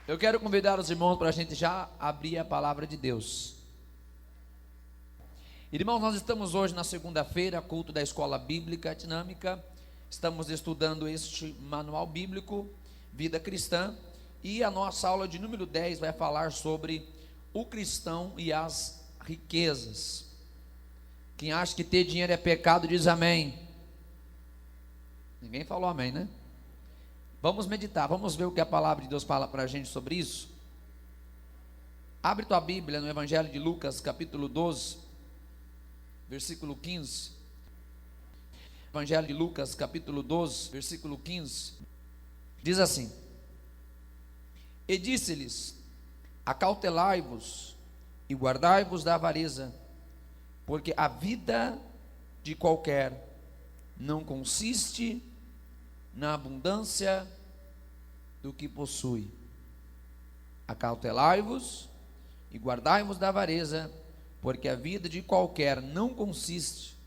Eu quero convidar os irmãos para a gente já abrir a palavra de Deus. Irmãos, nós estamos hoje na segunda-feira, culto da Escola Bíblica Dinâmica. Estamos estudando este manual bíblico, Vida Cristã. E a nossa aula de número 10 vai falar sobre o cristão e as riquezas. Quem acha que ter dinheiro é pecado, diz amém. Ninguém falou amém, né? Vamos meditar, vamos ver o que a palavra de Deus fala para a gente sobre isso. Abre tua Bíblia no Evangelho de Lucas, capítulo 12, versículo 15. Evangelho de Lucas, capítulo 12, versículo 15. Diz assim: E disse-lhes: Acautelai-vos e guardai-vos da avareza, porque a vida de qualquer não consiste na abundância do que possui. Acautelai-vos e guardai-vos da avareza, porque a vida de qualquer não consiste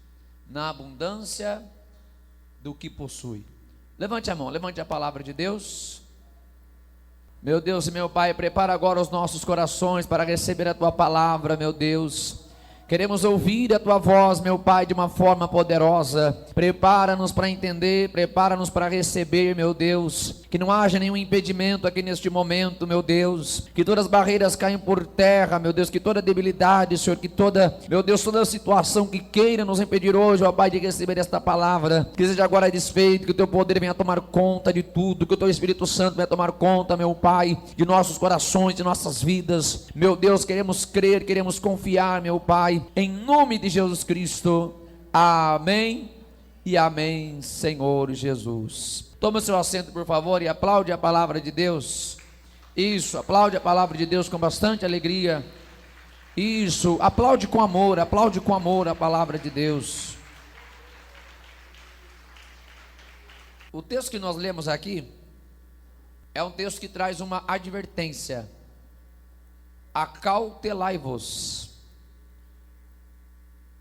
na abundância do que possui. Levante a mão, levante a palavra de Deus. Meu Deus e meu Pai, prepara agora os nossos corações para receber a Tua palavra, meu Deus. Queremos ouvir a Tua voz, meu Pai, de uma forma poderosa. Prepara-nos para entender, prepara-nos para receber, meu Deus. Que não haja nenhum impedimento aqui neste momento, meu Deus. Que todas as barreiras caiam por terra, meu Deus. Que toda debilidade, Senhor, que toda, meu Deus, toda situação que queira nos impedir hoje, ó Pai, de receber esta palavra, que seja agora desfeito, que o Teu poder venha tomar conta de tudo, que o Teu Espírito Santo venha tomar conta, meu Pai, de nossos corações, de nossas vidas. Meu Deus, queremos crer, queremos confiar, meu Pai, em nome de Jesus Cristo. Amém e amém, Senhor Jesus. Toma o seu assento, por favor, e aplaude a palavra de Deus. Isso, aplaude a palavra de Deus com bastante alegria. Isso, aplaude com amor a palavra de Deus. O texto que nós lemos aqui é um texto que traz uma advertência: acautelai-vos.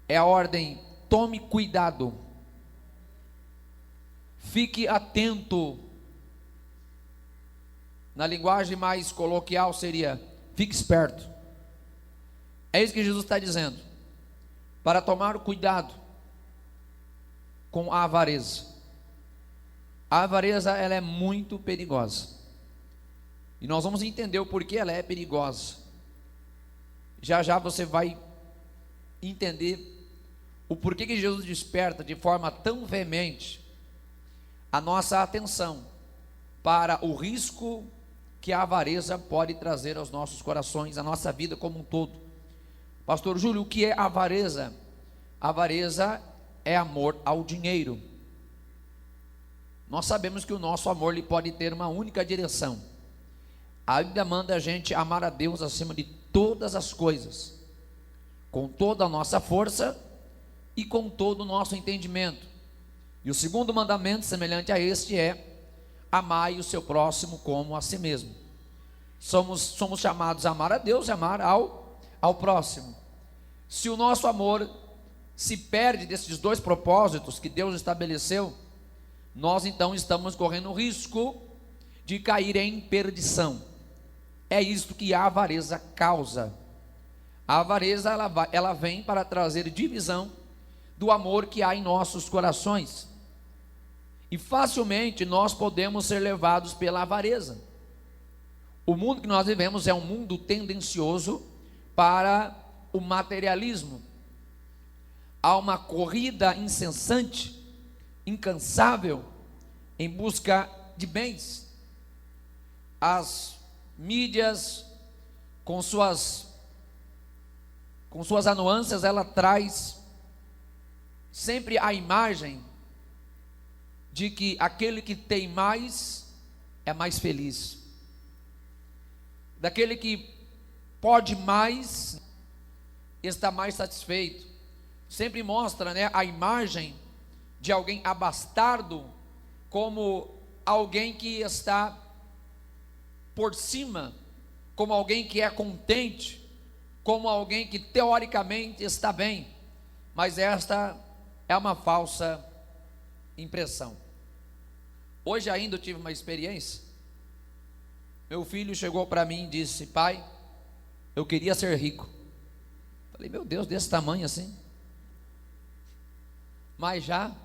É a ordem: tome cuidado, fique atento. Na linguagem mais coloquial seria: fique esperto. É isso que Jesus está dizendo, para tomar cuidado com a avareza. A avareza, ela é muito perigosa, e nós vamos entender o porquê ela é perigosa. Já já você vai entender o porquê que Jesus desperta de forma tão veemente a nossa atenção para o risco que a avareza pode trazer aos nossos corações, à nossa vida como um todo. Pastor Júlio, o que é avareza? Avareza é amor ao dinheiro. Nós sabemos que o nosso amor ele pode ter uma única direção. A Bíblia manda a gente amar a Deus acima de todas as coisas, com toda a nossa força e com todo o nosso entendimento. E o segundo mandamento, semelhante a este, é: amai o seu próximo como a si mesmo. Somos chamados a amar a Deus e amar ao próximo. Se o nosso amor se perde desses dois propósitos que Deus estabeleceu, nós então estamos correndo o risco de cair em perdição. É isto que a avareza causa. A avareza ela vem para trazer divisão do amor que há em nossos corações, e facilmente nós podemos ser levados pela avareza. O mundo que nós vivemos é um mundo tendencioso para o materialismo. Há uma corrida incessante, incansável, em busca de bens. As mídias, com suas anuâncias, ela traz sempre a imagem de que aquele que tem mais é mais feliz, daquele que pode mais está mais satisfeito. Sempre mostra, a imagem de alguém abastardo como alguém que está por cima, como alguém que é contente, como alguém que teoricamente está bem, mas esta é uma falsa impressão. Hoje ainda eu tive uma experiência Meu filho chegou para mim e disse: pai, eu queria ser rico. Falei: meu Deus, desse tamanho assim? Mas já?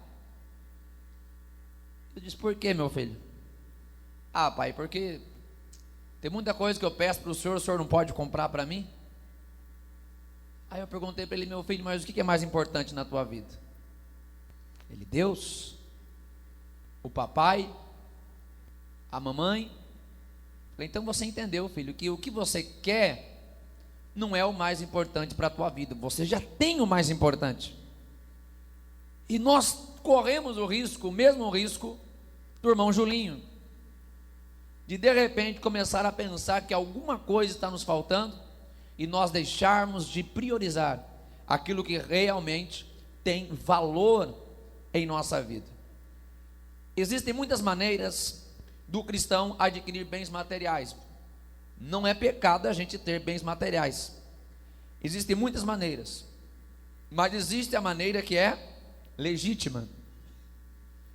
Eu disse: por que, meu filho? Ah, pai, porque tem muita coisa que eu peço para o senhor não pode comprar para mim? Aí eu perguntei para ele: meu filho, mas o que é mais importante na tua vida? Ele: Deus, o papai, a mamãe. Falei: então você entendeu, filho, que o que você quer não é o mais importante para a tua vida, você já tem o mais importante. E nós corremos o risco, o mesmo risco do irmão Julinho, de repente começar a pensar que alguma coisa está nos faltando e nós deixarmos de priorizar aquilo que realmente tem valor em nossa vida. Existem muitas maneiras do cristão adquirir bens materiais. Não é pecado a gente ter bens materiais. Existem muitas maneiras, mas existe a maneira que é legítima.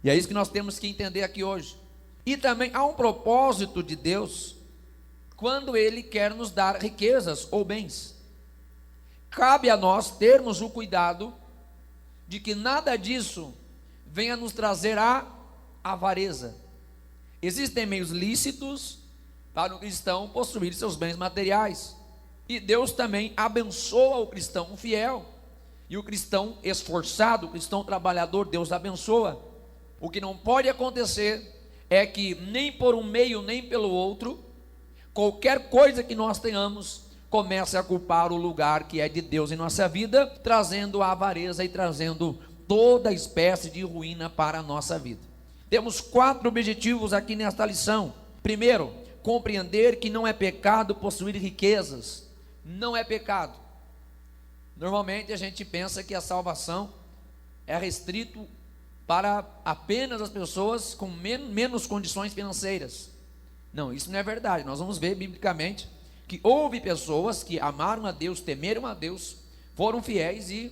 E é isso que nós temos que entender aqui hoje. E também há um propósito de Deus quando Ele quer nos dar riquezas ou bens. Cabe a nós termos o cuidado de que nada disso venha nos trazer a avareza. Existem meios lícitos para o cristão possuir seus bens materiais, e Deus também abençoa o cristão fiel, e o cristão esforçado, o cristão trabalhador, Deus abençoa. O que não pode acontecer é que nem por um meio nem pelo outro, qualquer coisa que nós tenhamos comece a culpar o lugar que é de Deus em nossa vida, trazendo a avareza e trazendo toda espécie de ruína para a nossa vida. Temos 4 objetivos aqui nesta lição. Primeiro, compreender que não é pecado possuir riquezas. Não é pecado. Normalmente a gente pensa que a salvação é restrito para apenas as pessoas com menos condições financeiras. Não, isso não é verdade. Nós vamos ver biblicamente que houve pessoas que amaram a Deus, temeram a Deus, foram fiéis e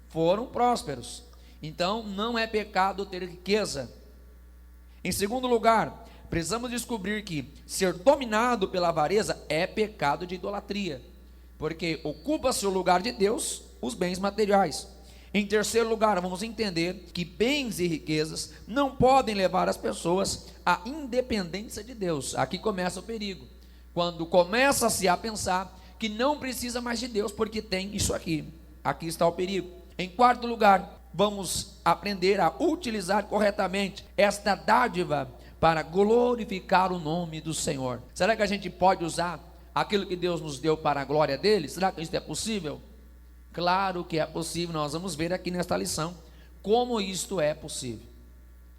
foram prósperos. Então não é pecado ter riqueza. Em segundo lugar, precisamos descobrir que ser dominado pela avareza é pecado de idolatria, porque ocupa-se o lugar de Deus os bens materiais. Em terceiro lugar, vamos entender que bens e riquezas não podem levar as pessoas à independência de Deus. Aqui começa o perigo, quando começa-se a pensar que não precisa mais de Deus porque tem isso aqui. Aqui está o perigo. Em quarto lugar, vamos aprender a utilizar corretamente esta dádiva para glorificar o nome do Senhor. Será que a gente pode usar aquilo que Deus nos deu para a glória dele? Será que isso é possível? Claro que é possível. Nós vamos ver aqui nesta lição como isto é possível.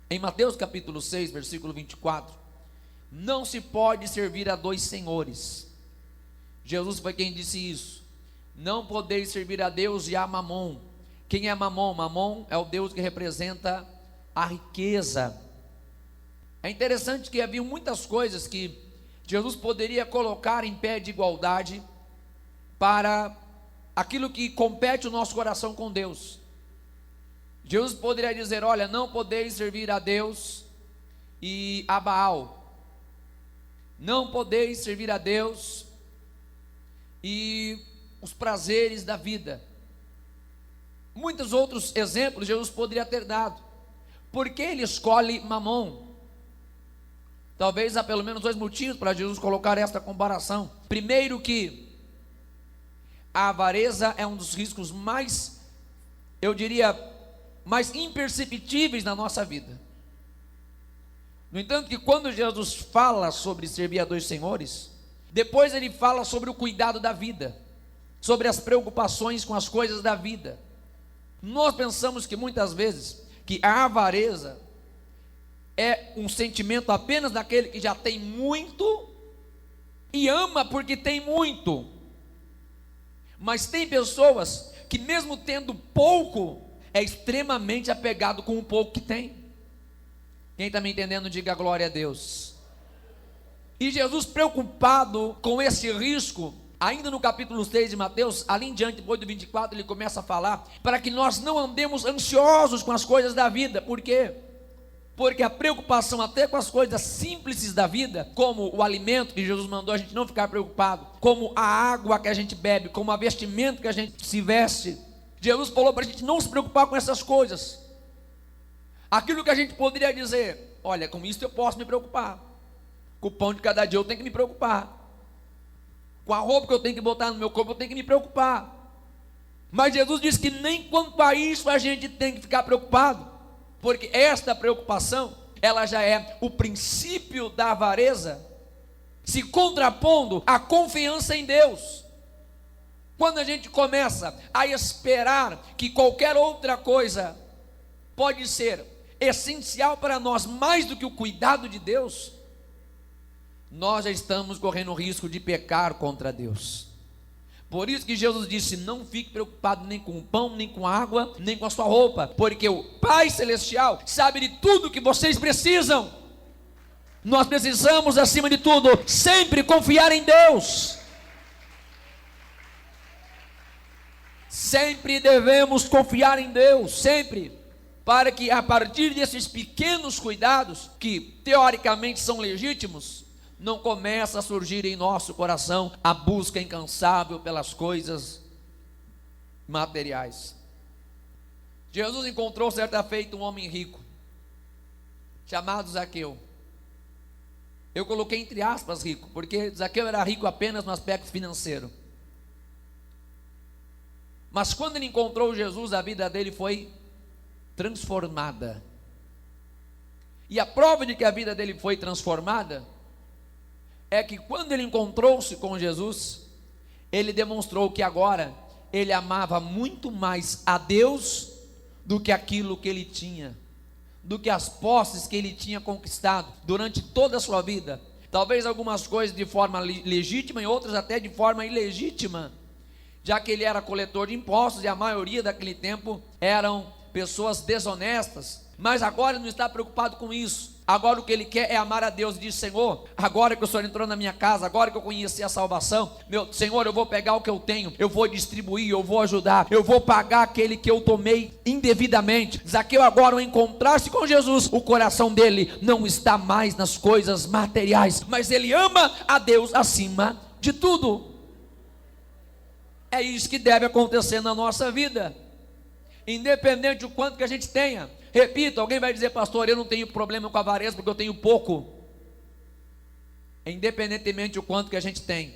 Em Mateus capítulo 6, versículo 24, não se pode servir a 2 senhores. Jesus foi quem disse isso. Não podeis servir a Deus e a Mamon. Quem é Mamon? Mamon é o Deus que representa a riqueza. É interessante que havia muitas coisas que Jesus poderia colocar em pé de igualdade para aquilo que compete o nosso coração com Deus. Jesus poderia dizer: olha, não podeis servir a Deus e a Baal. Não podeis servir a Deus e os prazeres da vida. Muitos outros exemplos Jesus poderia ter dado. Por que ele escolhe Mamon? Talvez há pelo menos 2 motivos para Jesus colocar esta comparação. Primeiro, que a avareza é um dos riscos mais, eu diria, mais imperceptíveis na nossa vida. No entanto, que quando Jesus fala sobre servir a 2 senhores, depois ele fala sobre o cuidado da vida, sobre as preocupações com as coisas da vida. Nós pensamos que muitas vezes que a avareza é um sentimento apenas daquele que já tem muito e ama porque tem muito. Mas tem pessoas que mesmo tendo pouco, é extremamente apegado com o pouco que tem. Quem está me entendendo, diga glória a Deus. E Jesus, preocupado com esse risco, ainda no capítulo 6 de Mateus, ali em diante, depois do 24, ele começa a falar para que nós não andemos ansiosos com as coisas da vida. Por quê? porque a preocupação até com as coisas simples da vida, como o alimento que Jesus mandou a gente não ficar preocupado, como a água que a gente bebe, como a vestimenta que a gente se veste, Jesus falou para a gente não se preocupar com essas coisas. Aquilo que a gente poderia dizer, olha, com isso eu posso me preocupar, com o pão de cada dia eu tenho que me preocupar, com a roupa que eu tenho que botar no meu corpo eu tenho que me preocupar. Mas Jesus disse que nem quanto a isso a gente tem que ficar preocupado, porque esta preocupação, ela já é o princípio da avareza, se contrapondo à confiança em Deus. Quando a gente começa a esperar que qualquer outra coisa pode ser essencial para nós mais do que o cuidado de Deus, nós já estamos correndo o risco de pecar contra Deus. Por isso que Jesus disse, não fique preocupado nem com o pão, nem com a água, nem com a sua roupa, porque o Pai Celestial sabe de tudo que vocês precisam. Nós precisamos, acima de tudo, sempre confiar em Deus. Sempre devemos confiar em Deus, sempre, para que a partir desses pequenos cuidados, que teoricamente são legítimos, não começa a surgir em nosso coração a busca incansável pelas coisas materiais. Jesus encontrou certa feita um homem rico, chamado Zaqueu. Eu coloquei entre aspas rico, porque Zaqueu era rico apenas no aspecto financeiro. Mas quando ele encontrou Jesus, a vida dele foi transformada. E a prova de que a vida dele foi transformada é que quando ele encontrou-se com Jesus, ele demonstrou que agora ele amava muito mais a Deus do que aquilo que ele tinha, do que as posses que ele tinha conquistado durante toda a sua vida. Talvez algumas coisas de forma legítima e outras até de forma ilegítima, já que ele era coletor de impostos e a maioria daquele tempo eram pessoas desonestas. Mas agora ele não está preocupado com isso. Agora o que ele quer é amar a Deus e diz, Senhor, agora que o Senhor entrou na minha casa, agora que eu conheci a salvação, meu Senhor, eu vou pegar o que eu tenho, eu vou distribuir, eu vou ajudar, eu vou pagar aquele que eu tomei indevidamente. Zaqueu agora, ao encontrar-se com Jesus, o coração dele não está mais nas coisas materiais, mas ele ama a Deus acima de tudo. É isso que deve acontecer na nossa vida, independente do quanto que a gente tenha. Repito, alguém vai dizer, pastor, eu não tenho problema com a avareza porque eu tenho pouco. Independentemente do quanto que a gente tem,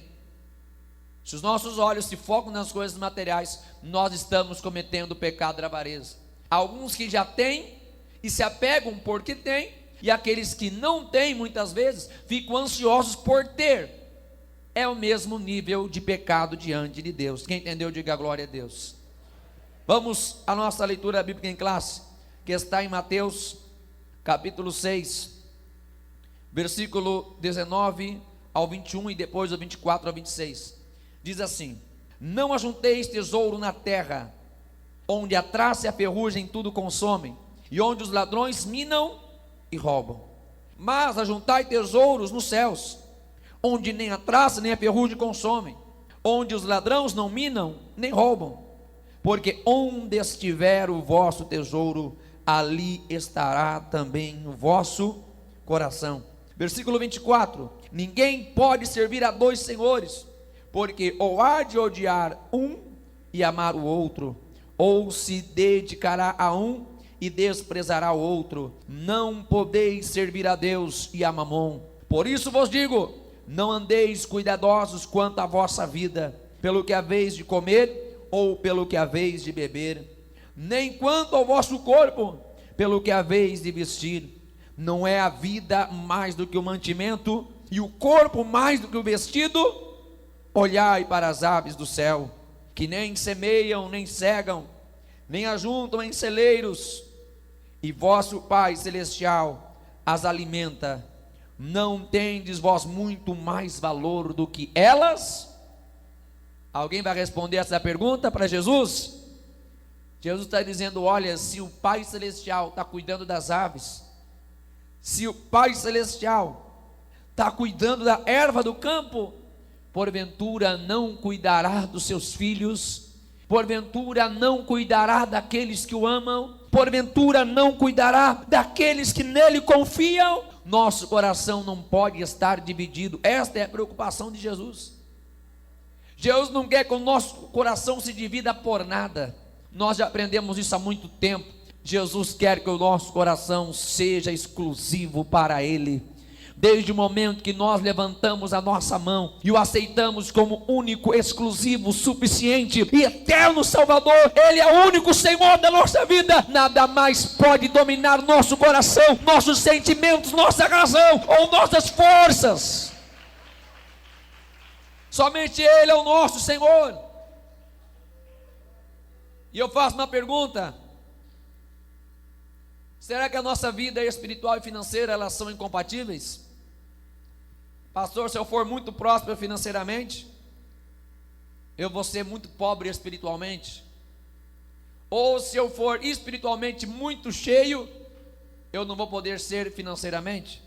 se os nossos olhos se focam nas coisas materiais, nós estamos cometendo o pecado da avareza. Alguns que já têm e se apegam porque têm, e aqueles que não têm, muitas vezes, ficam ansiosos por ter. É o mesmo nível de pecado diante de Deus. Quem entendeu, diga glória a Deus. Vamos à nossa leitura bíblica em classe, que está em Mateus capítulo 6, versículo 19 ao 21 e depois do 24 ao 26. Diz assim: não ajunteis tesouro na terra, onde a traça e a ferrugem tudo consomem, e onde os ladrões minam e roubam. Mas ajuntai tesouros nos céus, onde nem a traça nem a ferrugem consomem, onde os ladrões não minam nem roubam. Porque onde estiver o vosso tesouro, ali estará também o vosso coração. Versículo 24: ninguém pode servir a dois senhores, porque ou há de odiar um e amar o outro, ou se dedicará a um e desprezará o outro. Não podeis servir a Deus e a Mamon. Por isso vos digo, não andeis cuidadosos quanto à vossa vida, pelo que haveis de comer ou pelo que haveis de beber, nem quanto ao vosso corpo, pelo que haveis de vestir. Não é a vida mais do que o mantimento, e o corpo mais do que o vestido? Olhai para as aves do céu, que nem semeiam, nem cegam, nem ajuntam em celeiros, e vosso Pai Celestial as alimenta. Não tendes vós muito mais valor do que elas? Alguém vai responder essa pergunta para Jesus? Jesus está dizendo, olha, se o Pai Celestial está cuidando das aves, se o Pai Celestial está cuidando da erva do campo, porventura não cuidará dos seus filhos? Porventura não cuidará daqueles que o amam? porventura não cuidará daqueles que nele confiam? Nosso coração não pode estar dividido. Esta é a preocupação de Jesus. Jesus não quer que o nosso coração se divida por nada. Nós já aprendemos isso há muito tempo. Jesus quer que o nosso coração seja exclusivo para Ele. Desde o momento que nós levantamos a nossa mão e o aceitamos como único, exclusivo, suficiente e eterno Salvador, Ele é o único Senhor da nossa vida. Nada mais pode dominar nosso coração, nossos sentimentos, nossa razão ou nossas forças. Somente Ele é o nosso Senhor. E eu faço uma pergunta: será que a nossa vida espiritual e financeira, elas são incompatíveis? Pastor, se eu for muito próspero financeiramente, eu vou ser muito pobre espiritualmente? Ou se eu for espiritualmente muito cheio, eu não vou poder ser financeiramente?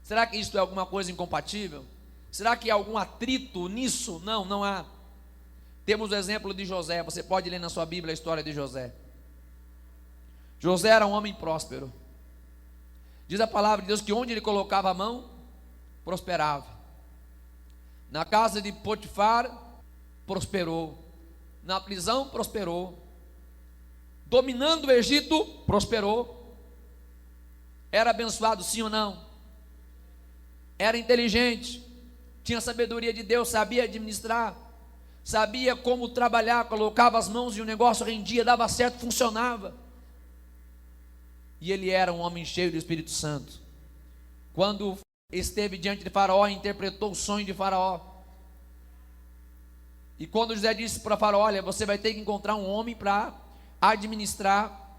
Será que isso é alguma coisa incompatível? Será que há algum atrito nisso? Não, não há. Temos o exemplo de José. Você pode ler na sua Bíblia a história de José. José era um homem próspero. Diz a palavra de Deus que onde ele colocava a mão, prosperava. Na casa de Potifar, prosperou. Na prisão, prosperou. Dominando o Egito, prosperou. Era abençoado, sim ou não? Era inteligente, tinha sabedoria de Deus, sabia administrar, sabia como trabalhar, colocava as mãos e o negócio rendia, dava certo, funcionava. E ele era um homem cheio do Espírito Santo. Quando esteve diante de Faraó, interpretou o sonho de Faraó. E quando José disse para Faraó: olha, você vai ter que encontrar um homem para administrar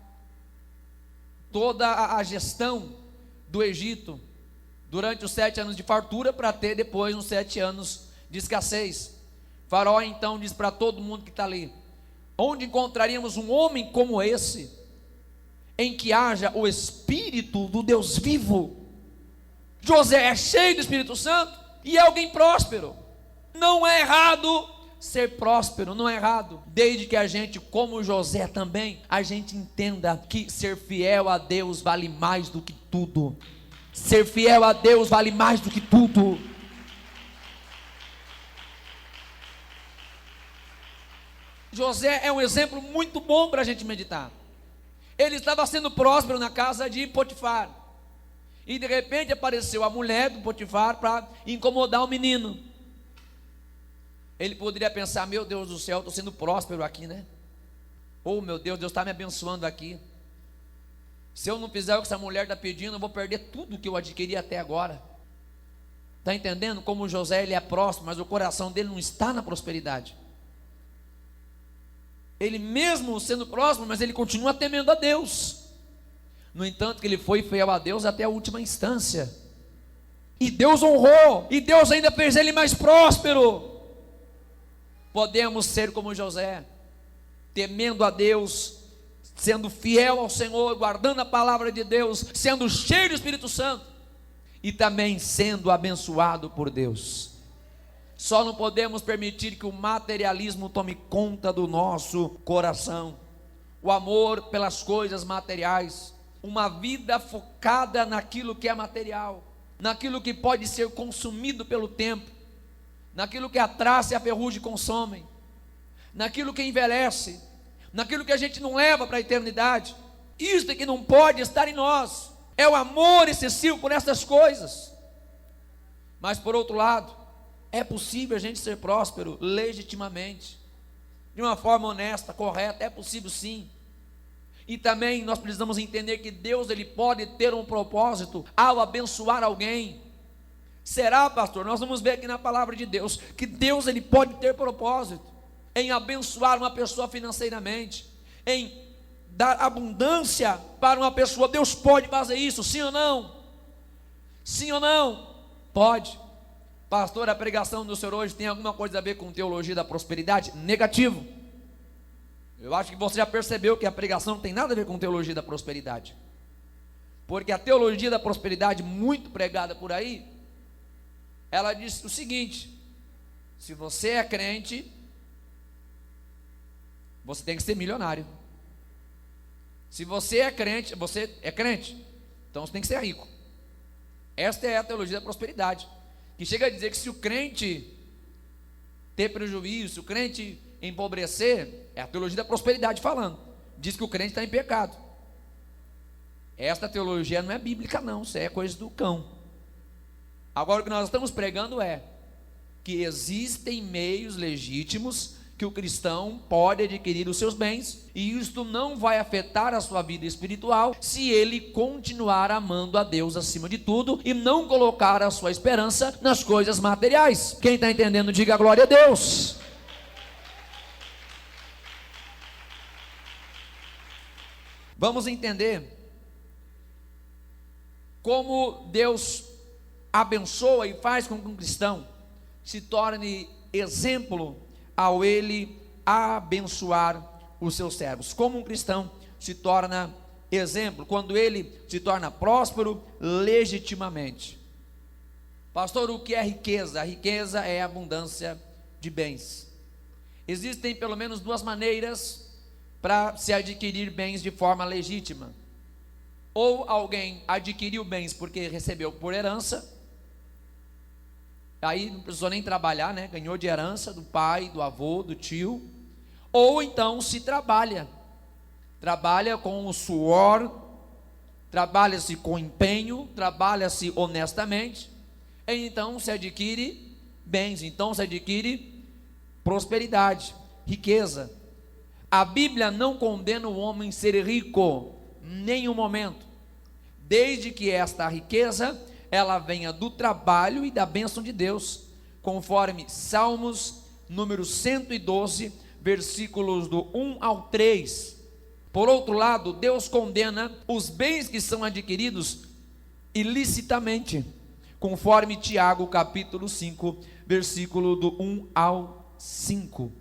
toda a gestão do Egito durante os 7 anos de fartura, para ter depois uns 7 anos de escassez. Faraó então diz para todo mundo que está ali: onde encontraríamos um homem como esse, em que haja o Espírito do Deus vivo? José é cheio do Espírito Santo e é alguém próspero. Não é errado ser próspero, não é errado, desde que a gente, como José também, a gente entenda que ser fiel a Deus vale mais do que tudo. Ser fiel a Deus vale mais do que tudo. José é um exemplo muito bom para a gente meditar. Ele estava sendo próspero na casa de Potifar, e de repente apareceu a mulher do Potifar para incomodar o menino. Ele poderia pensar: meu Deus do céu, estou sendo próspero aqui, né? Ou meu Deus, Deus está me abençoando aqui. Se eu não fizer o que essa mulher está pedindo, eu vou perder tudo que eu adquiri até agora. Está entendendo como José, ele é próspero, mas o coração dele não está na prosperidade. Ele mesmo sendo próspero, mas ele continua temendo a Deus. No entanto, que ele foi fiel a Deus até a última instância, e Deus honrou, e Deus ainda fez ele mais próspero. Podemos ser como José, temendo a Deus, sendo fiel ao Senhor, guardando a palavra de Deus, sendo cheio do Espírito Santo, e também sendo abençoado por Deus. Só não podemos permitir que o materialismo tome conta do nosso coração. O amor pelas coisas materiais, uma vida focada naquilo que é material, naquilo que pode ser consumido pelo tempo, naquilo que a traça e a ferrugem consomem, naquilo que envelhece, naquilo que a gente não leva para a eternidade. Isso é que não pode estar em nós, é o amor excessivo por essas coisas. Mas por outro lado, é possível a gente ser próspero legitimamente, de uma forma honesta, correta. É possível sim. E também nós precisamos entender que Deus, ele pode ter um propósito ao abençoar alguém. Será, pastor? Nós vamos ver aqui na palavra de Deus que Deus, ele pode ter propósito em abençoar uma pessoa financeiramente, em dar abundância para uma pessoa. Deus pode fazer isso, sim ou não? Sim ou não? Pode. Pastor, a pregação do senhor hoje tem alguma coisa a ver com teologia da prosperidade? Negativo. Eu acho que você já percebeu que a pregação não tem nada a ver com teologia da prosperidade, porque a teologia da prosperidade muito pregada por aí, ela diz o seguinte: se você é crente, você tem que ser milionário. Se você é crente, então você tem que ser rico. Esta é a teologia da prosperidade, que chega a dizer que se o crente ter prejuízo, se o crente empobrecer, é a teologia da prosperidade falando, diz que o crente está em pecado. Esta teologia não é bíblica não, isso é coisa do cão. Agora o que nós estamos pregando é que existem meios legítimos que o cristão pode adquirir os seus bens, e isto não vai afetar a sua vida espiritual se ele continuar amando a Deus acima de tudo e não colocar a sua esperança nas coisas materiais. Quem está entendendo, diga glória a Deus. Vamos entender como Deus abençoa e faz com que um cristão se torne exemplo ao ele abençoar os seus servos. Como um cristão se torna exemplo? Quando ele se torna próspero legitimamente. Pastor, o que é riqueza? A riqueza é a abundância de bens. Existem pelo menos duas maneiras para se adquirir bens de forma legítima. Ou alguém adquiriu bens porque recebeu por herança, aí não precisou nem trabalhar, né? Ganhou de herança do pai, do avô, do tio. Ou então se trabalha com o suor, trabalha-se com empenho, trabalha-se honestamente, e então se adquire bens, então se adquire prosperidade, riqueza. A Bíblia não condena o homem ser rico, em nenhum momento, desde que esta riqueza ela venha do trabalho e da bênção de Deus, conforme Salmos número 112, versículos do 1 ao 3. Por outro lado, Deus condena os bens que são adquiridos ilicitamente, conforme Tiago capítulo 5, versículo do 1 ao 5.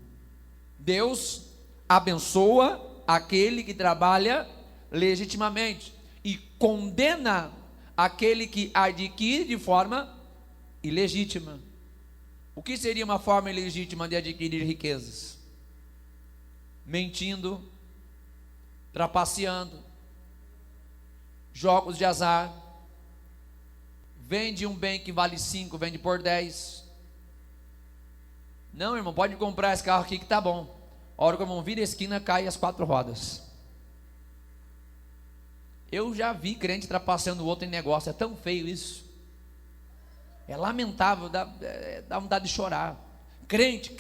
Deus abençoa aquele que trabalha legitimamente e condena aquele que adquire de forma ilegítima. O que seria uma forma ilegítima de adquirir riquezas? Mentindo, trapaceando, jogos de azar, vende um bem que vale 5, vende por 10. Não, irmão, pode comprar esse carro aqui que tá bom. A hora que o irmão vira a esquina, cai as 4 rodas. Eu já vi crente trapaceando o outro em negócio, é tão feio isso. É lamentável, dá vontade de chorar. Crente,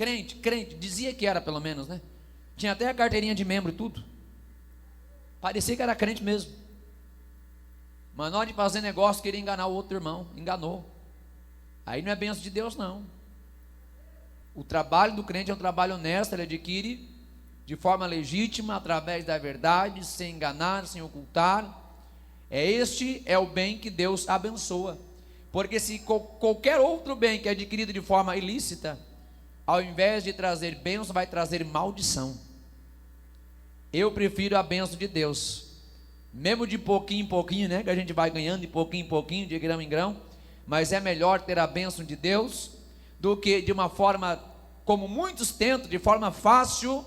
dizia que era pelo menos, né? Tinha até a carteirinha de membro e tudo. Parecia que era crente mesmo. Mas na hora de fazer negócio, queria enganar o outro irmão, enganou. Aí não é bênção de Deus não. O trabalho do crente é um trabalho honesto, ele adquire de forma legítima, através da verdade, sem enganar, sem ocultar. Este é o bem que Deus abençoa. Porque se qualquer outro bem que é adquirido de forma ilícita, ao invés de trazer bênção, vai trazer maldição. Eu prefiro a bênção de Deus, mesmo de pouquinho em pouquinho, né? Que a gente vai ganhando de pouquinho em pouquinho, de grão em grão. Mas é melhor ter a bênção de Deus do que de uma forma, como muitos tentam, de forma fácil,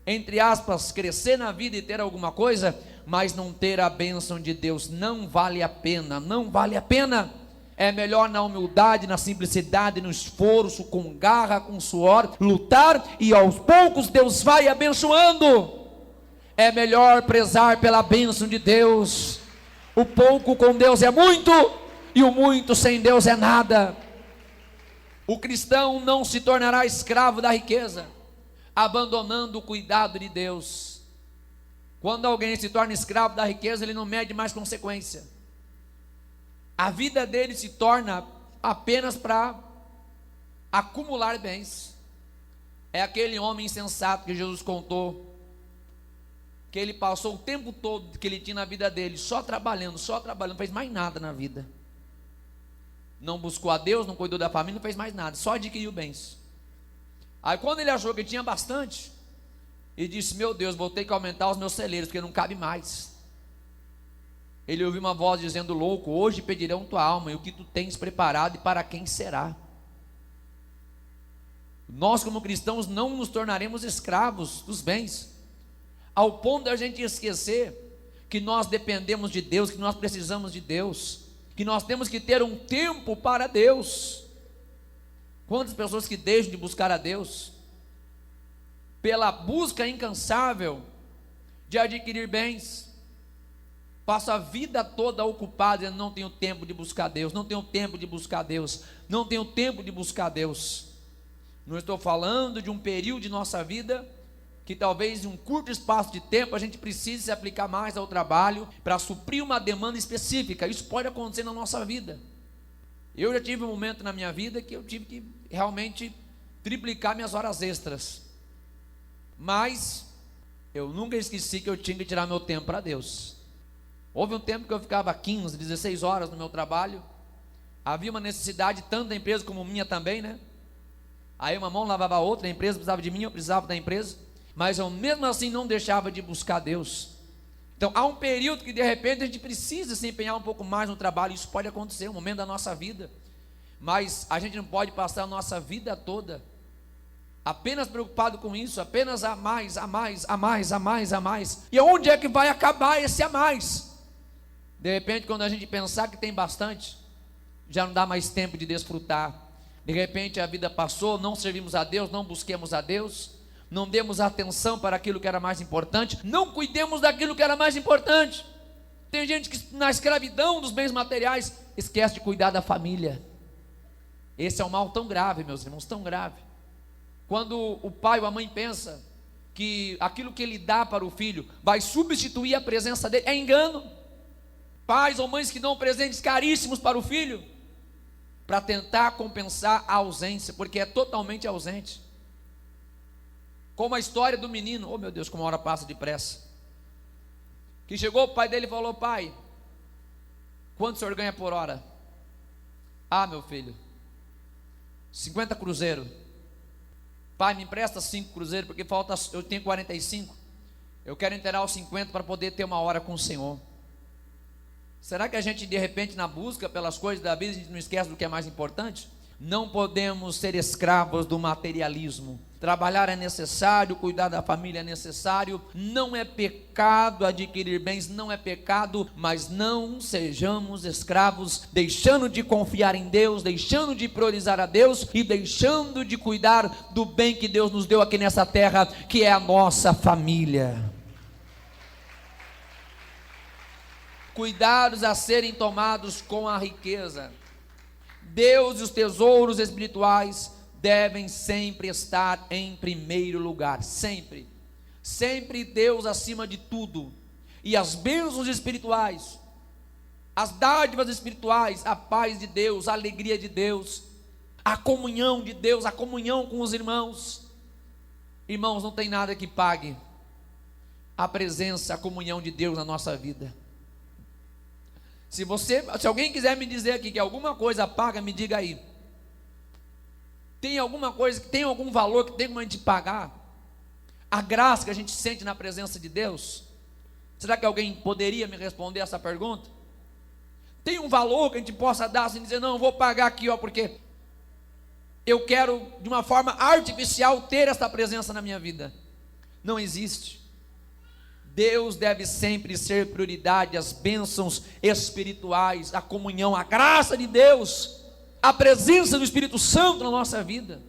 entre aspas, crescer na vida e ter alguma coisa, mas não ter a bênção de Deus. Não vale a pena, não vale a pena. É melhor na humildade, na simplicidade, no esforço, com garra, com suor, lutar, e aos poucos Deus vai abençoando. É melhor prezar pela bênção de Deus. O pouco com Deus é muito, e o muito sem Deus é nada. O cristão não se tornará escravo da riqueza, abandonando o cuidado de Deus. Quando alguém se torna escravo da riqueza, ele não mede mais consequência. A vida dele se torna apenas para acumular bens. É aquele homem insensato que Jesus contou, que ele passou o tempo todo que ele tinha na vida dele só trabalhando, não fez mais nada na vida. Não buscou a Deus, não cuidou da família, não fez mais nada, só adquiriu bens. Aí quando ele achou que tinha bastante, ele disse: meu Deus, vou ter que aumentar os meus celeiros, porque não cabe mais. Ele ouviu uma voz dizendo: louco, hoje pedirão tua alma, e o que tu tens preparado, e para quem será? Nós como cristãos não nos tornaremos escravos dos bens. ao ponto da gente esquecer que nós dependemos de Deus, que nós precisamos de Deus, que nós temos que ter um tempo para Deus. Quantas pessoas que deixam de buscar a Deus pela busca incansável de adquirir bens, passa a vida toda ocupado e não tenho tempo de buscar Deus, não tenho tempo de buscar Deus, não tenho tempo de buscar Deus. Não estou falando de um período de nossa vida que talvez em um curto espaço de tempo a gente precise se aplicar mais ao trabalho para suprir uma demanda específica. Isso pode acontecer na nossa vida. Eu já tive um momento na minha vida que eu tive que realmente triplicar minhas horas extras, mas eu nunca esqueci que eu tinha que tirar meu tempo para Deus. Houve um tempo que eu ficava 15, 16 horas no meu trabalho. Havia uma necessidade tanto da empresa como minha também, né? Aí uma mão lavava a outra, a empresa precisava de mim, eu precisava da empresa, mas eu mesmo assim não deixava de buscar Deus. Então há um período que de repente a gente precisa se empenhar um pouco mais no trabalho. Isso pode acontecer, um momento da nossa vida, mas a gente não pode passar a nossa vida toda apenas preocupado com isso, apenas a mais, a mais, a mais, a mais, a mais. E onde é que vai acabar esse a mais? De repente, quando a gente pensar que tem bastante, já não dá mais tempo de desfrutar. De repente a vida passou, não servimos a Deus, não busquemos a Deus, não demos atenção para aquilo que era mais importante, não cuidemos daquilo que era mais importante. Tem gente que na escravidão dos bens materiais esquece de cuidar da família. Esse é um mal tão grave, meus irmãos, tão grave. Quando o pai ou a mãe pensa que aquilo que ele dá para o filho vai substituir a presença dele, é engano. Pais ou mães que dão presentes caríssimos para o filho, para tentar compensar a ausência, porque é totalmente ausente. Como a história do menino, oh meu Deus, como a hora passa depressa, que chegou o pai dele e falou: pai, quanto o senhor ganha por hora? Ah, meu filho, 50 cruzeiros. Pai, me empresta 5 cruzeiros, porque falta, eu tenho 45, eu quero inteirar os 50 para poder ter uma hora com o Senhor. Será que a gente de repente na busca pelas coisas da vida a gente não esquece do que é mais importante? Não podemos ser escravos do materialismo. Trabalhar é necessário, cuidar da família é necessário, não é pecado adquirir bens, não é pecado, mas não sejamos escravos, deixando de confiar em Deus, deixando de priorizar a Deus e deixando de cuidar do bem que Deus nos deu aqui nessa terra, que é a nossa família. Cuidados a serem tomados com a riqueza. Deus e os tesouros espirituais devem sempre estar em primeiro lugar, sempre, sempre Deus acima de tudo, e as bênçãos espirituais, as dádivas espirituais, a paz de Deus, a alegria de Deus, a comunhão de Deus, a comunhão com os irmãos. Irmãos, não tem nada que pague a presença, a comunhão de Deus na nossa vida. Se alguém quiser me dizer aqui que alguma coisa paga, me diga aí. Tem alguma coisa que tem algum valor que tem como a gente pagar? A graça que a gente sente na presença de Deus? Será que alguém poderia me responder essa pergunta? Tem um valor que a gente possa dar assim, dizer, não, eu vou pagar aqui, ó, porque eu quero de uma forma artificial ter essa presença na minha vida? Não existe. Deus deve sempre ser prioridade, as bênçãos espirituais, a comunhão, a graça de Deus, a presença do Espírito Santo na nossa vida.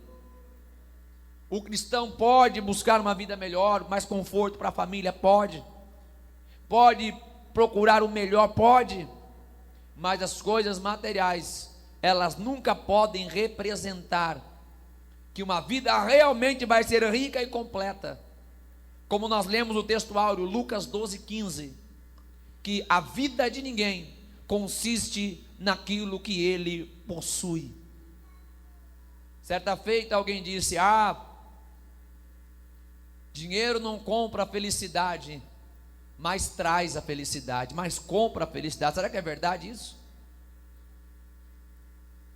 O cristão pode buscar uma vida melhor, mais conforto para a família, pode procurar o melhor, pode, mas as coisas materiais, elas nunca podem representar que uma vida realmente vai ser rica e completa. Como nós lemos o texto áureo, Lucas 12:15, que a vida de ninguém consiste naquilo que ele possui. Certa feita alguém disse, dinheiro não compra a felicidade, mas traz a felicidade, mas compra a felicidade. Será que é verdade isso?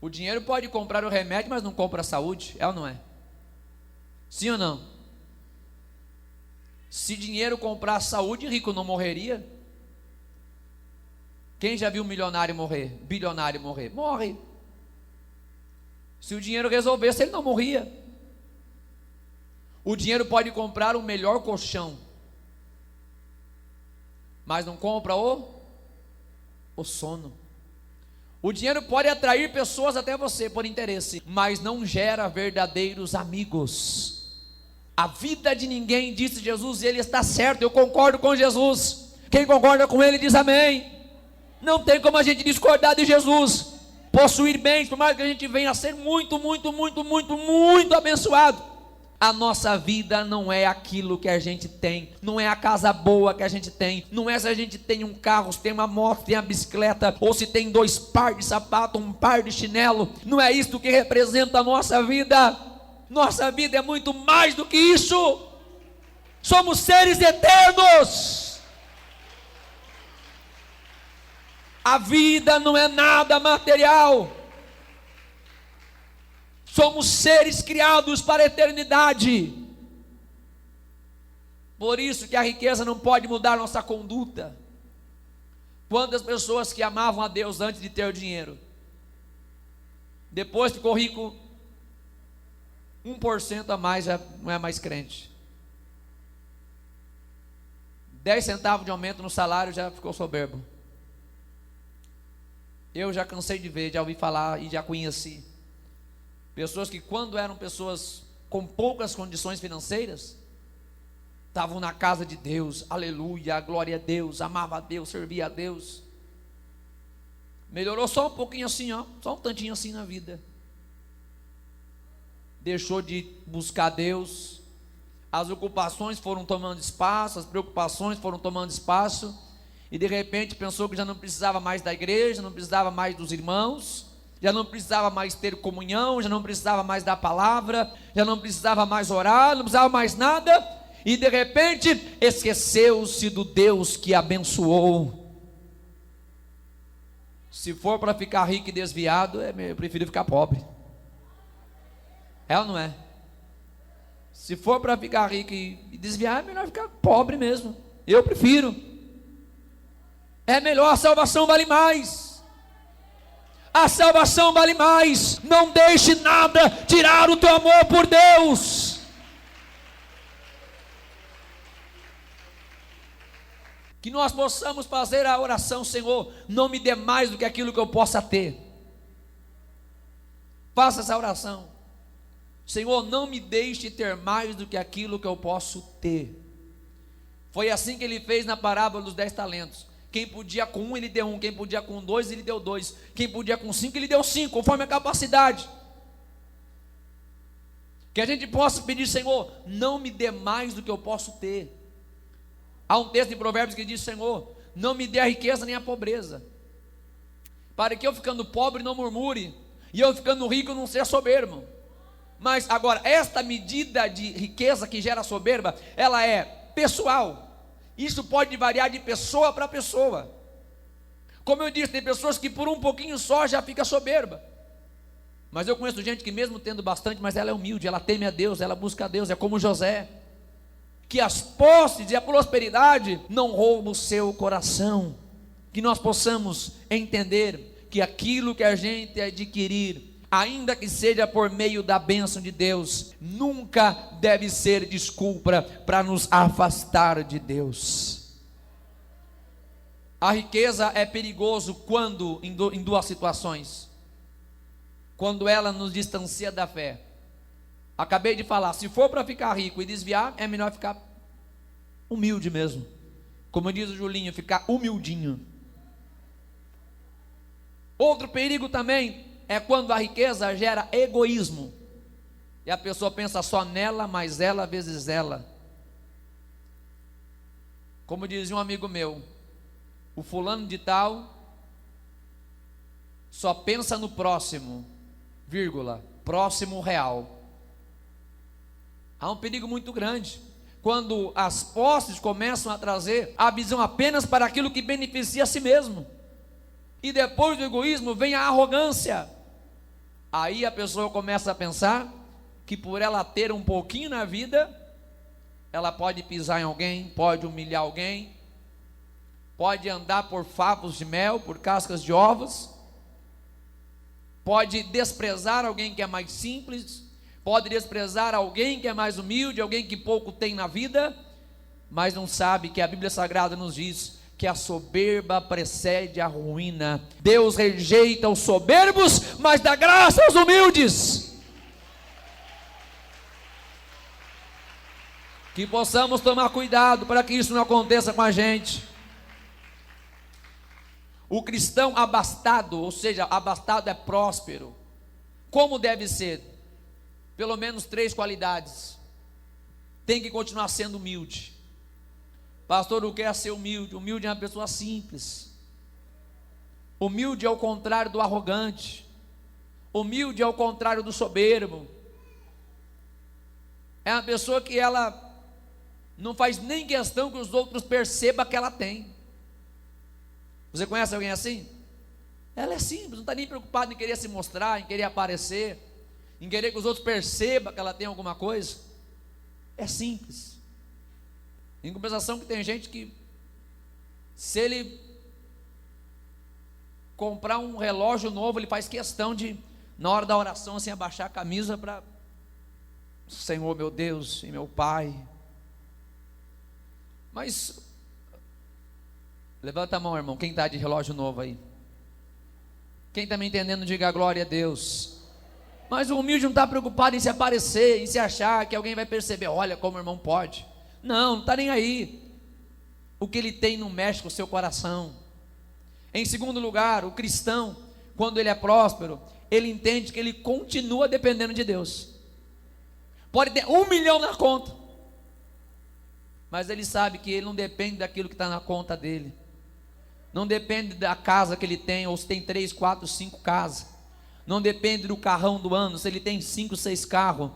O dinheiro pode comprar o remédio, mas não compra a saúde, é ou não é? Sim ou não? Se dinheiro comprar a saúde, rico não morreria. Quem já viu um milionário morrer? Bilionário morrer? Morre. Se o dinheiro resolvesse, ele não morria. O dinheiro pode comprar o melhor colchão, mas não compra o sono. O dinheiro pode atrair pessoas até você por interesse, mas não gera verdadeiros amigos. A vida de ninguém, disse Jesus, e ele está certo, eu concordo com Jesus. Quem concorda com ele diz amém. Não tem como a gente discordar de Jesus. Possuir bens, por mais que a gente venha a ser muito abençoado, a nossa vida não é aquilo que a gente tem, não é a casa boa que a gente tem, não é se a gente tem um carro, se tem uma moto, tem a bicicleta, ou se tem 2 pares de sapato, um par de chinelo. Não é isso que representa a nossa vida. Nossa vida é muito mais do que isso. Somos seres eternos. A vida não é nada material. Somos seres criados para a eternidade. Por isso que a riqueza não pode mudar nossa conduta. Quantas pessoas que amavam a Deus antes de ter o dinheiro, depois ficou rico, 1% a mais já não é mais crente. 10 centavos de aumento no salário já ficou soberbo. Eu já cansei de ver, já ouvi falar e já conheci pessoas que, quando eram pessoas com poucas condições financeiras, estavam na casa de Deus, aleluia, glória a Deus, amava a Deus, servia a Deus. Melhorou só um pouquinho assim, ó, só um tantinho assim na vida. Deixou de buscar Deus, as ocupações foram tomando espaço, as preocupações foram tomando espaço, e de repente pensou que já não precisava mais da igreja, não precisava mais dos irmãos, já não precisava mais ter comunhão, já não precisava mais da palavra, já não precisava mais orar, não precisava mais nada, e de repente esqueceu-se do Deus que abençoou. Se for para ficar rico e desviado, eu prefiro ficar pobre. É ou não é? Se for para ficar rico e desviar, é melhor ficar pobre mesmo. Eu prefiro. É melhor, a salvação vale mais. A salvação vale mais. Não deixe nada tirar o teu amor por Deus. Que nós possamos fazer a oração: Senhor, não me dê mais do que aquilo que eu possa ter. Faça essa oração: Senhor, não me deixe ter mais do que aquilo que eu posso ter. Foi assim que ele fez na parábola dos 10 talentos. Quem podia com 1, ele deu 1. Quem podia com 2, ele deu 2. Quem podia com 5, ele deu 5, conforme a capacidade. Que a gente possa pedir: Senhor, não me dê mais do que eu posso ter. Há um texto em Provérbios que diz: Senhor, não me dê a riqueza nem a pobreza, para que eu ficando pobre não murmure, e eu ficando rico não seja soberbo. Mas agora, esta medida de riqueza que gera soberba, ela é pessoal. Isso pode variar de pessoa para pessoa. Como eu disse, tem pessoas que por um pouquinho só já fica soberba. Mas eu conheço gente que mesmo tendo bastante, mas ela é humilde, ela teme a Deus, ela busca a Deus, é como José. Que as posses e a prosperidade não roubem o seu coração. Que nós possamos entender que aquilo que a gente adquirir, ainda que seja por meio da bênção de Deus, nunca deve ser desculpa para nos afastar de Deus. A riqueza é perigoso quando, em duas situações: quando ela nos distancia da fé. Acabei de falar, se for para ficar rico e desviar, é melhor ficar humilde mesmo. Como diz o Julinho, ficar humildinho. Outro perigo também é quando a riqueza gera egoísmo, e a pessoa pensa só nela, mais ela vezes ela. Como dizia um amigo meu, o fulano de tal só pensa no próximo, vírgula, próximo real. Há um perigo muito grande quando as posses começam a trazer a visão apenas para aquilo que beneficia a si mesmo, e depois do egoísmo vem a arrogância. Aí a pessoa começa a pensar que por ela ter um pouquinho na vida, ela pode pisar em alguém, pode humilhar alguém, pode andar por favos de mel, por cascas de ovos, pode desprezar alguém que é mais simples, pode desprezar alguém que é mais humilde, alguém que pouco tem na vida, mas não sabe que a Bíblia Sagrada nos diz que a soberba precede a ruína. Deus rejeita os soberbos, mas dá graça aos humildes. Que possamos tomar cuidado para que isso não aconteça com a gente. O cristão abastado, ou seja, abastado é próspero. Como deve ser? Pelo menos 3 qualidades. Tem que continuar sendo humilde. Pastor, o que é ser humilde? Humilde é uma pessoa simples. Humilde é o contrário do arrogante. Humilde é o contrário do soberbo. É uma pessoa que ela não faz nem questão que os outros percebam que ela tem. Você conhece alguém assim? Ela é simples, não está nem preocupada em querer se mostrar, em querer aparecer, em querer que os outros percebam que ela tem alguma coisa. É simples. Em compensação que tem gente que, se ele comprar um relógio novo, ele faz questão de, na hora da oração, assim, abaixar a camisa para: Senhor meu Deus e meu Pai. Mas levanta a mão, irmão, quem está de relógio novo aí? Quem está me entendendo, diga glória a Deus. Mas o humilde não está preocupado em se aparecer, em se achar que alguém vai perceber: olha como o irmão pode. Não está nem aí. O que ele tem não mexe com o seu coração. Em segundo lugar, o cristão, quando ele é próspero, ele entende que ele continua dependendo de Deus. Pode ter 1 milhão na conta, mas ele sabe que ele não depende daquilo que está na conta dele. Não depende da casa que ele tem, ou se tem 3, 4, 5 casas. Não depende do carrão do ano, se ele tem 5, 6 carros.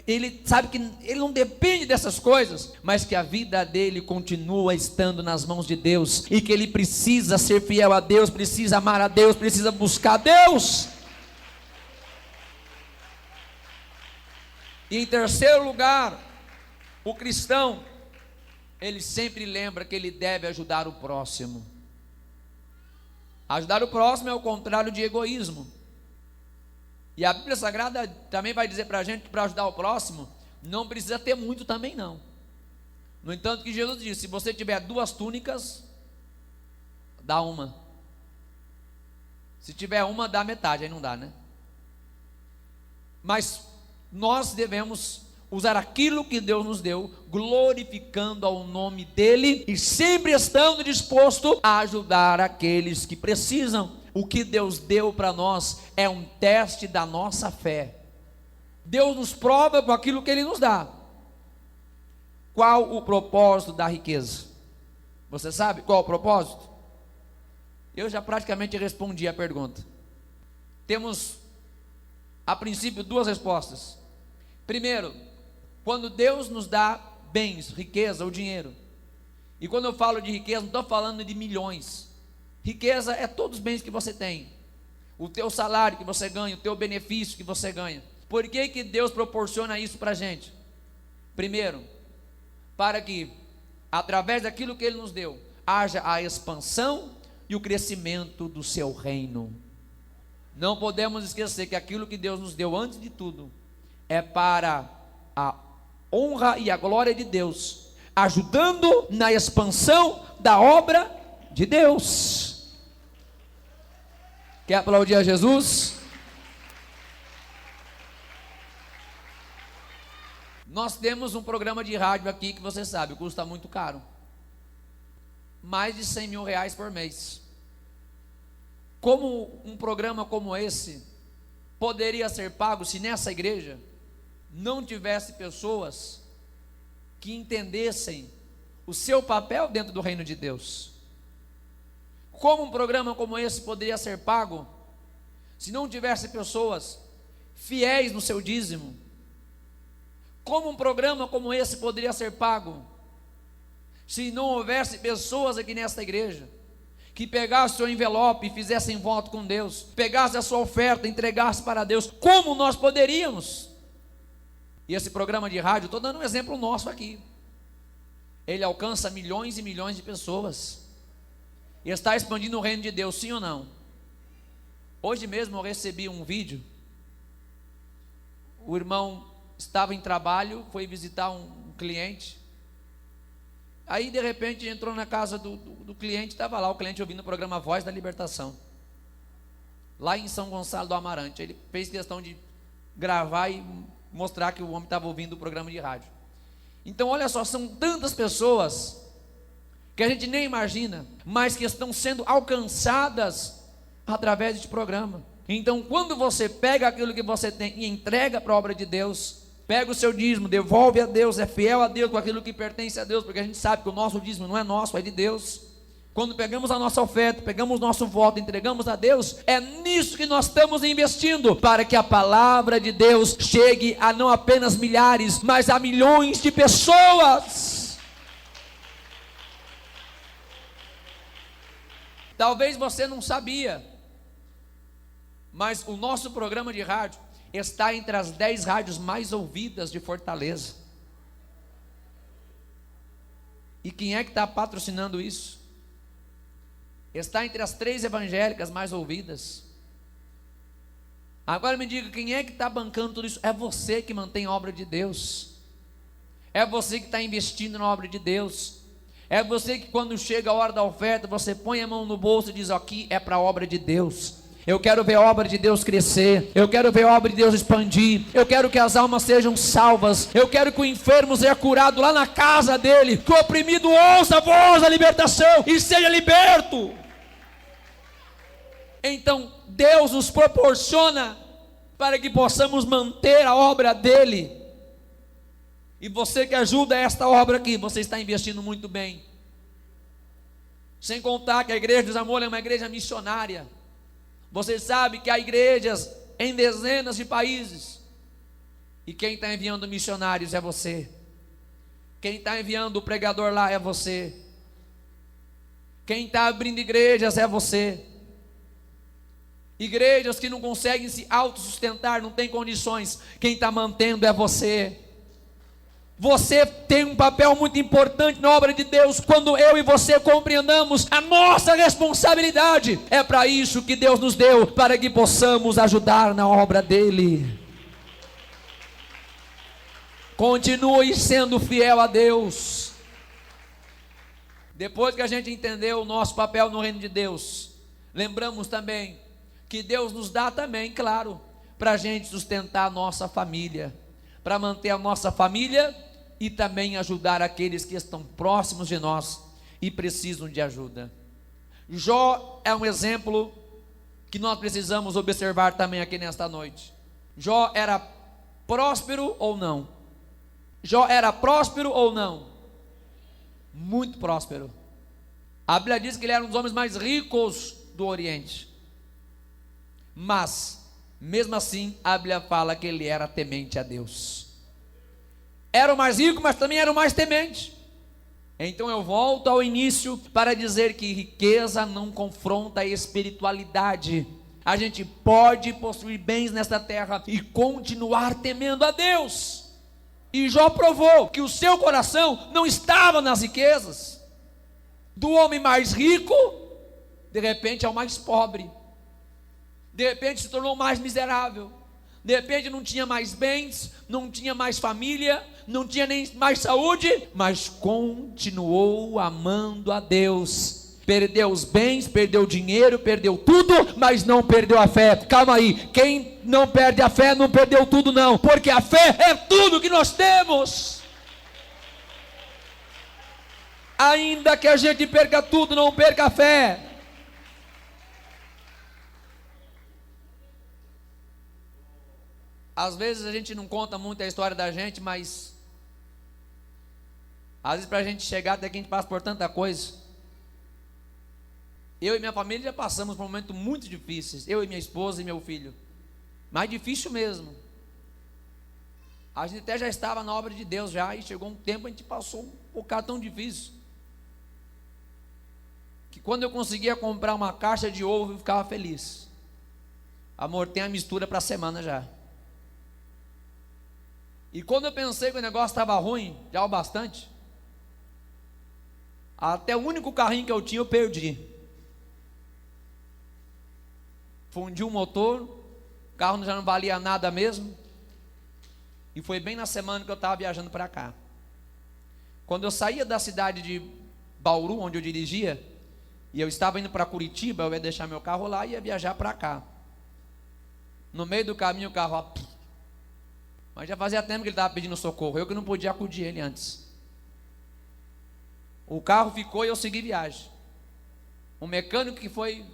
Ele sabe que ele não depende dessas coisas, mas que a vida dele continua estando nas mãos de Deus, e que ele precisa ser fiel a Deus, precisa amar a Deus, precisa buscar a Deus. E em terceiro lugar, o cristão, ele sempre lembra que ele deve ajudar o próximo. Ajudar o próximo é o contrário de egoísmo. E a Bíblia Sagrada também vai dizer para a gente que para ajudar o próximo, não precisa ter muito também não. No entanto que Jesus disse: se você tiver 2 túnicas, dá uma. Se tiver uma, dá metade, aí não dá, né? Mas nós devemos usar aquilo que Deus nos deu, glorificando ao nome dEle, e sempre estando disposto a ajudar aqueles que precisam. O que Deus deu para nós é um teste da nossa fé. Deus nos prova com aquilo que Ele nos dá. Qual o propósito da riqueza? Você sabe qual o propósito? Eu já praticamente respondi a pergunta. Temos, a princípio, 2 respostas. Primeiro, quando Deus nos dá bens, riqueza ou dinheiro. E quando eu falo de riqueza, não estou falando de milhões. Riqueza é todos os bens que você tem, o teu salário que você ganha, o teu benefício que você ganha. Por que Deus proporciona isso para a gente? Primeiro, para que, através daquilo que Ele nos deu, haja a expansão e o crescimento do seu reino. Não podemos esquecer que aquilo que Deus nos deu, antes de tudo, é para a honra e a glória de Deus, ajudando na expansão da obra de Deus. Quer aplaudir a Jesus? Nós temos um programa de rádio aqui que você sabe, custa muito caro. Mais de 100 mil reais por mês. Como um programa como esse poderia ser pago se nessa igreja não tivesse pessoas que entendessem o seu papel dentro do reino de Deus? Como um programa como esse poderia ser pago se não tivesse pessoas fiéis no seu dízimo? Como um programa como esse poderia ser pago se não houvesse pessoas aqui nesta igreja que pegassem o seu envelope e fizessem voto com Deus, pegassem a sua oferta e entregassem para Deus? Como nós poderíamos? E esse programa de rádio, estou dando um exemplo nosso aqui, ele alcança milhões e milhões de pessoas, e está expandindo o reino de Deus, sim ou não? Hoje mesmo eu recebi um vídeo. O irmão estava em trabalho, foi visitar um cliente. Aí de repente entrou na casa do cliente, estava lá o cliente ouvindo o programa Voz da Libertação, lá em São Gonçalo do Amarante. Ele fez questão de gravar e mostrar que o homem estava ouvindo o programa de rádio. Então olha só, são tantas pessoas que a gente nem imagina, mas que estão sendo alcançadas através deste programa. Então quando você pega aquilo que você tem e entrega para a obra de Deus, pega o seu dízimo, devolve a Deus, é fiel a Deus com aquilo que pertence a Deus, porque a gente sabe que o nosso dízimo não é nosso, é de Deus. Quando pegamos a nossa oferta, pegamos o nosso voto, entregamos a Deus, é nisso que nós estamos investindo, para que a palavra de Deus chegue a não apenas milhares, mas a milhões de pessoas. Talvez você não sabia, mas o nosso programa de rádio está entre as 10 rádios mais ouvidas de Fortaleza. E quem é que está patrocinando isso? Está entre as 3 evangélicas mais ouvidas. Agora me diga, quem é que está bancando tudo isso? É você que mantém a obra de Deus. É você que está investindo na obra de Deus. É você que quando chega a hora da oferta, você põe a mão no bolso e diz: aqui é para a obra de Deus. Eu quero ver a obra de Deus crescer, eu quero ver a obra de Deus expandir, eu quero que as almas sejam salvas, eu quero que o enfermo seja curado lá na casa dele, que o oprimido ouça a voz da libertação e seja liberto. Então Deus nos proporciona para que possamos manter a obra dele. E você que ajuda esta obra aqui, você está investindo muito bem. Sem contar que a Igreja dos Amores é uma igreja missionária. Você sabe que há igrejas em dezenas de países, e quem está enviando missionários é você. Quem está enviando o pregador lá é você. Quem está abrindo igrejas é você. Igrejas que não conseguem se autossustentar, não têm condições, quem está mantendo é você. Você tem um papel muito importante na obra de Deus. Quando eu e você compreendamos a nossa responsabilidade, é para isso que Deus nos deu, para que possamos ajudar na obra dele. Continue sendo fiel a Deus. Depois que a gente entendeu o nosso papel no reino de Deus, lembramos também que Deus nos dá também, claro, para a gente sustentar a nossa família, para manter a nossa família e também ajudar aqueles que estão próximos de nós e precisam de ajuda. Jó é um exemplo que nós precisamos observar também aqui nesta noite. Jó era próspero ou não? Jó era próspero ou não? Muito próspero. A Bíblia diz que ele era um dos homens mais ricos do Oriente. Mas, mesmo assim, a Bíblia fala que ele era temente a Deus. Era o mais rico, mas também era o mais temente. Então eu volto ao início para dizer que riqueza não confronta a espiritualidade. A gente pode possuir bens nesta terra e continuar temendo a Deus. E Jó provou que o seu coração não estava nas riquezas. Do homem mais rico, de repente é o mais pobre. De repente se tornou mais miserável. De repente não tinha mais bens, não tinha mais família, não tinha nem mais saúde, mas continuou amando a Deus. Perdeu os bens, perdeu o dinheiro, perdeu tudo, mas não perdeu a fé. Calma aí, quem não perde a fé não perdeu tudo não, porque a fé é tudo que nós temos. Ainda que a gente perca tudo, não perca a fé. Às vezes a gente não conta muito a história da gente, mas às vezes para a gente chegar até aqui a gente passa por tanta coisa. Eu e minha família já passamos por momentos muito difíceis, eu e minha esposa e meu filho, mas difícil mesmo. A gente até já estava na obra de Deus já, e chegou um tempo a gente passou um bocado tão difícil, que quando eu conseguia comprar uma caixa de ovo eu ficava feliz. Amor, tem a mistura para a semana já. E quando eu pensei que o negócio estava ruim, já o bastante, até o único carrinho que eu tinha eu perdi. Fundi o motor, o carro já não valia nada mesmo. E foi bem na semana que eu estava viajando para cá. Quando eu saía da cidade de Bauru, onde eu dirigia, e eu estava indo para Curitiba, eu ia deixar meu carro lá e ia viajar para cá. No meio do caminho o carro, ó, mas já fazia tempo que ele estava pedindo socorro, eu que não podia acudir ele antes. O carro ficou e eu segui viagem. O mecânico que foi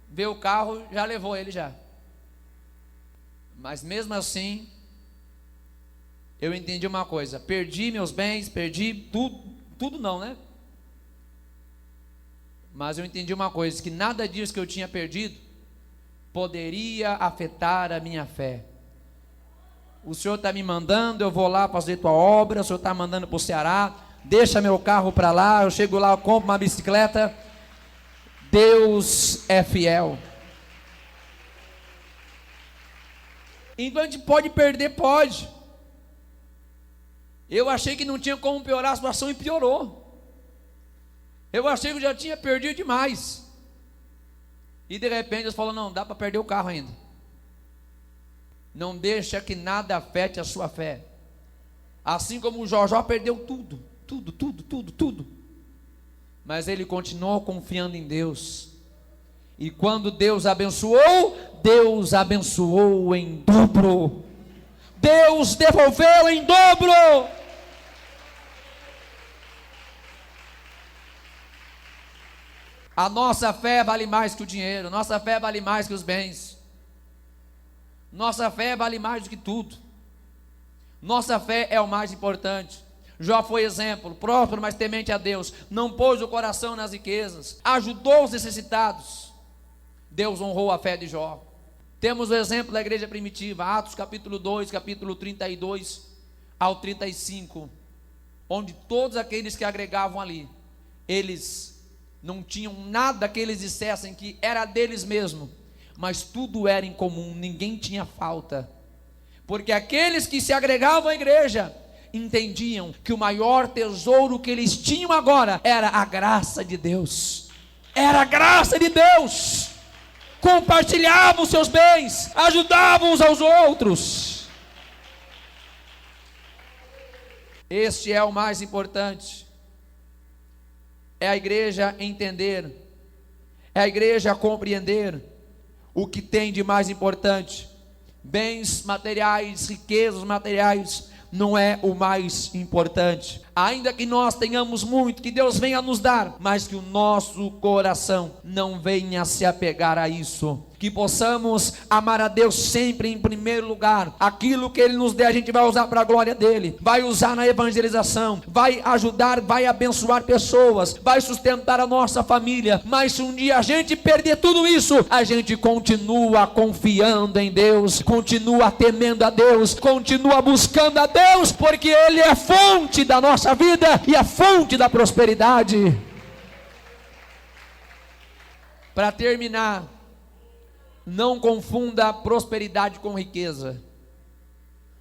ver o carro já levou ele já. Mas mesmo assim, eu entendi uma coisa: perdi meus bens, perdi tudo não, né? Mas eu entendi uma coisa: que nada disso que eu tinha perdido poderia afetar a minha fé. O Senhor está me mandando, eu vou lá fazer tua obra. O Senhor está mandando para o Ceará, deixa meu carro para lá, eu chego lá, eu compro uma bicicleta. Deus é fiel. Então a gente pode perder, pode. Eu achei que não tinha como piorar a situação e piorou. Eu achei que eu já tinha perdido demais. E de repente Deus falou: não, dá para perder o carro ainda. Não deixa que nada afete a sua fé. Assim como o Jojó perdeu tudo. Mas ele continuou confiando em Deus. E quando Deus abençoou em dobro. Deus devolveu em dobro. A nossa fé vale mais que o dinheiro, nossa fé vale mais que os bens, nossa fé vale mais do que tudo. Nossa fé é o mais importante. Jó foi exemplo, próspero, mas temente a Deus, não pôs o coração nas riquezas, ajudou os necessitados. Deus honrou a fé de Jó. Temos o exemplo da igreja primitiva, Atos capítulo 2, capítulo 32 ao 35, onde todos aqueles que agregavam ali, eles não tinham nada que eles dissessem que era deles mesmo, mas tudo era em comum, ninguém tinha falta, porque aqueles que se agregavam à igreja entendiam que o maior tesouro que eles tinham agora era a graça de Deus. Era a graça de Deus. Compartilhavam os seus bens, ajudavam uns aos outros. Este é o mais importante. É a igreja entender, é a igreja compreender o que tem de mais importante. Bens materiais, riquezas materiais não é o mais importante. Ainda que nós tenhamos muito, que Deus venha nos dar, mas que o nosso coração não venha se apegar a isso. Que possamos amar a Deus sempre em primeiro lugar. Aquilo que Ele nos der, a gente vai usar para a glória dEle, vai usar na evangelização, vai ajudar, vai abençoar pessoas, vai sustentar a nossa família. Mas se um dia a gente perder tudo isso, a gente continua confiando em Deus, continua temendo a Deus, continua buscando a Deus, porque Ele é a fonte da nossa vida e a fonte da prosperidade. Para terminar, não confunda prosperidade com riqueza.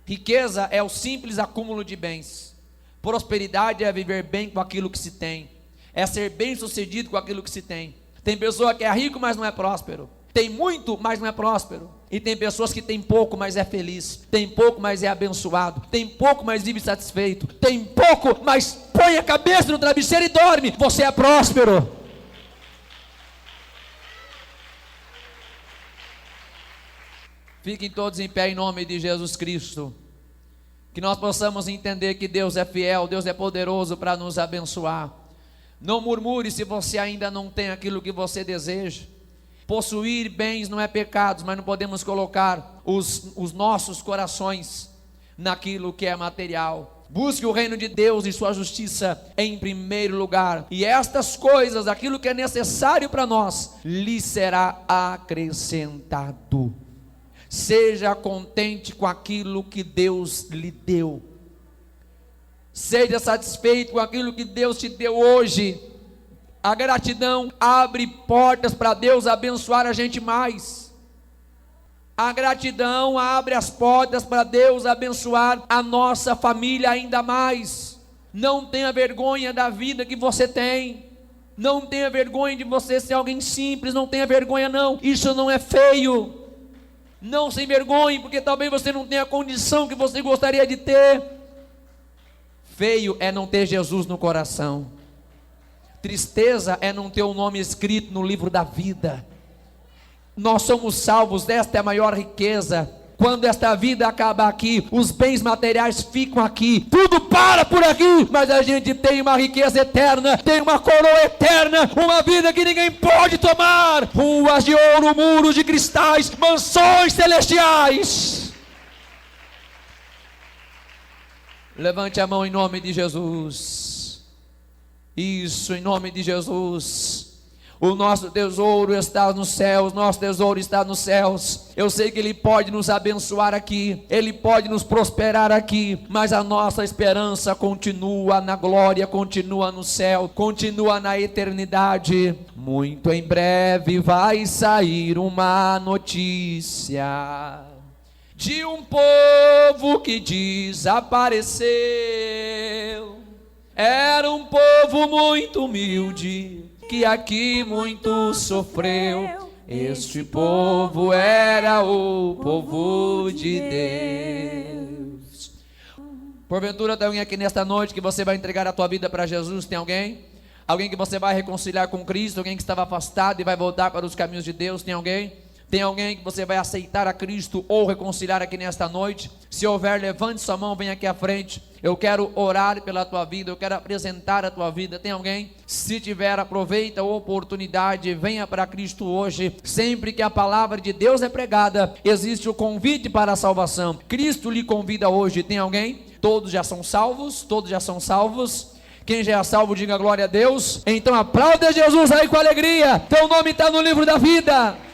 Riqueza é o simples acúmulo de bens. Prosperidade é viver bem com aquilo que se tem, é ser bem sucedido com aquilo que se tem. Tem pessoa que é rico, mas não é próspero. Tem muito, mas não é próspero. E tem pessoas que têm pouco, mas é feliz. Tem pouco, mas é abençoado. Tem pouco, mas vive satisfeito. Tem pouco, mas põe a cabeça no travesseiro e dorme. Você é próspero. Fiquem todos em pé em nome de Jesus Cristo. Que nós possamos entender que Deus é fiel, Deus é poderoso para nos abençoar. Não murmure se você ainda não tem aquilo que você deseja. Possuir bens não é pecado, mas não podemos colocar os nossos corações naquilo que é material. Busque o reino de Deus e sua justiça em primeiro lugar, e estas coisas, aquilo que é necessário para nós, lhe será acrescentado. Seja contente com aquilo que Deus lhe deu. Seja satisfeito com aquilo que Deus te deu hoje. A gratidão abre portas para Deus abençoar a gente mais. A gratidão abre as portas para Deus abençoar a nossa família ainda mais. Não tenha vergonha da vida que você tem. Não tenha vergonha de você ser alguém simples. Não tenha vergonha não. Isso não é feio. Não se envergonhe, porque talvez você não tenha a condição que você gostaria de ter. Feio é não ter Jesus no coração. Tristeza é não ter o nome escrito no livro da vida. Nós somos salvos, esta é a maior riqueza. Quando esta vida acabar aqui, os bens materiais ficam aqui, tudo para por aqui, mas a gente tem uma riqueza eterna, tem uma coroa eterna, uma vida que ninguém pode tomar, ruas de ouro, muros de cristais, mansões celestiais. Levante a mão em nome de Jesus. Isso, em nome de Jesus. O nosso tesouro está nos céus, nosso tesouro está nos céus. Eu sei que Ele pode nos abençoar aqui, Ele pode nos prosperar aqui, mas a nossa esperança continua na glória, continua no céu, continua na eternidade. Muito em breve vai sair uma notícia de um povo que desapareceu. Era um povo muito humilde, que aqui muito sofreu. Este povo era o povo de Deus. Porventura tem alguém aqui nesta noite que você vai entregar a tua vida para Jesus? Tem alguém? Alguém que você vai reconciliar com Cristo? Alguém que estava afastado e vai voltar para os caminhos de Deus? Tem alguém? Tem alguém que você vai aceitar a Cristo ou reconciliar aqui nesta noite? Se houver, levante sua mão, venha aqui à frente. Eu quero orar pela tua vida, eu quero apresentar a tua vida. Tem alguém? Se tiver, aproveita a oportunidade, venha para Cristo hoje. Sempre que a palavra de Deus é pregada, existe o convite para a salvação. Cristo lhe convida hoje. Tem alguém? Todos já são salvos? Todos já são salvos? Quem já é salvo, diga glória a Deus. Então aplauda Jesus aí com alegria. Teu nome está no livro da vida.